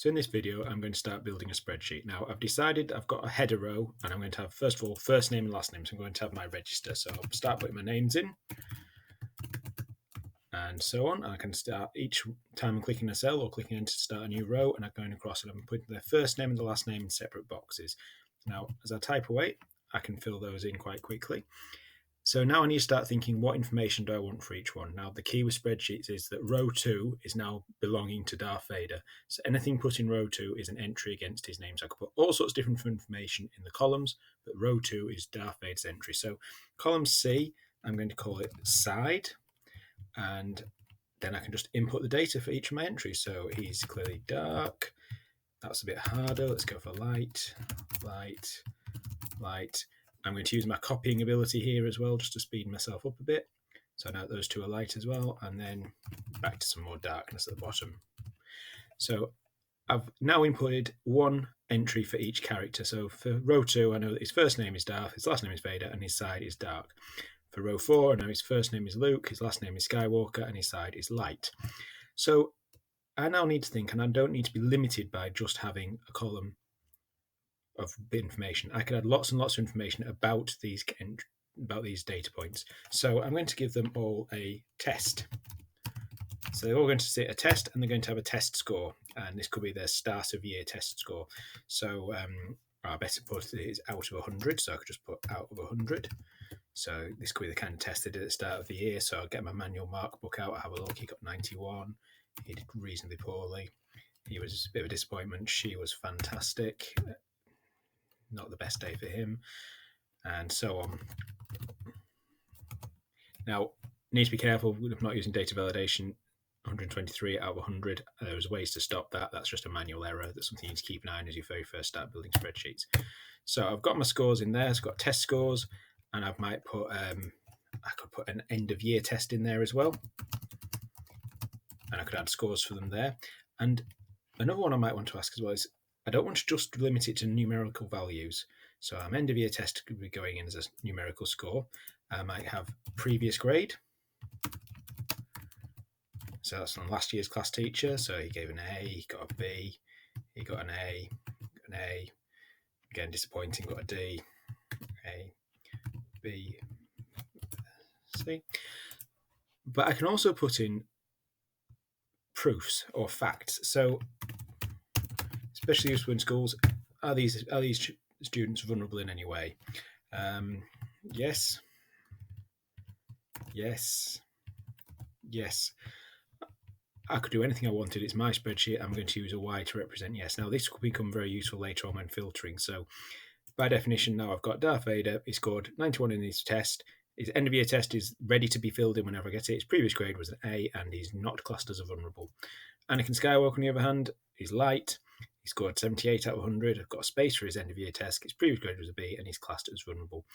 So in this video, I'm going to start building a spreadsheet. Now, I've decided I've got a header row, and I'm going to have, first of all, first name and last name. So I'm going to have my register. So I'll start putting my names in, and so on. I can start each time I'm clicking a cell or clicking enter to start a new row, and I'm going across and I'm putting the first name and the last name in separate boxes. Now, as I type away, I can fill those in quite quickly. So now I need to start thinking, what information do I want for each one? Now, the key with spreadsheets is that row 2 is now belonging to Darth Vader. So anything put in row 2 is an entry against his name. So I could put all sorts of different information in the columns, but row 2 is Darth Vader's entry. So column C, I'm going to call it side, and then I can just input the data for each of my entries. So he's clearly dark. That's a bit harder. Let's go for light, light, light. I'm going to use my copying ability here as well, just to speed myself up a bit. So now those two are light as well, and then back to some more darkness at the bottom. So I've now inputted one entry for each character. So for row 2, I know that his first name is Darth, his last name is Vader, and his side is dark. For row 4, I know his first name is Luke, his last name is Skywalker, and his side is light. So I now need to think, and I don't need to be limited by just having a column of information. I could add lots and lots of information about these data points. So I'm going to give them all a test. So they're all going to sit a test, and they're going to have a test score, and this could be their start of year test score. So I better put it is out of 100, so I could just put out of 100. So this could be the kind of test they did at the start of the year. So I'll get my manual mark book out, I'll have a look. He got 91. He did reasonably poorly. He was a bit of a disappointment. She was fantastic. Not the best day for him, and so on. Now, need to be careful with not using data validation. 123 out of 100. There's ways to stop that. That's just a manual error. That's something you need to keep an eye on as you very first start building spreadsheets. So I've got my scores in there. I've got test scores, and I might put I could put an end of year test in there as well, and I could add scores for them there. And another one I might want to ask as well is, I don't want to just limit it to numerical values. So our end of year test could be going in as a numerical score. I might have previous grade. So that's from last year's class teacher. So he gave an A, he got a B, he got an A, an A. Again, disappointing, got a D, A, B, C. But I can also put in proofs or facts. So especially useful in schools, are these students vulnerable in any way? Yes. Yes. Yes. I could do anything I wanted. It's my spreadsheet. I'm going to use a Y to represent yes. Now, this could become very useful later on when filtering. So by definition, now I've got Darth Vader. He scored 91 in his test. His end of year test is ready to be filled in whenever I get it. His previous grade was an A, and he's not classed as a vulnerable. Anakin Skywalker, on the other hand, is light. He scored 78 out of 100. I've got a space for his end of year test. His previous grade was a B, and he's classed as vulnerable.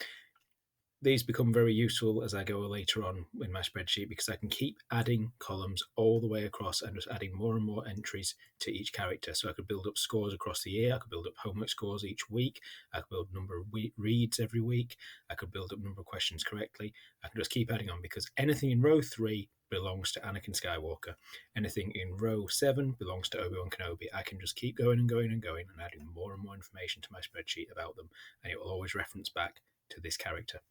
These become very useful as I go later on in my spreadsheet, because I can keep adding columns all the way across and just adding more and more entries to each character. So I could build up scores across the year. I could build up homework scores each week. I could build a number of reads every week. I could build up a number of questions correctly. I can just keep adding on, because anything in row 3 belongs to Anakin Skywalker. Anything in row 7 belongs to Obi-Wan Kenobi. I can just keep going and going and going and adding more and more information to my spreadsheet about them, and it will always reference back to this character.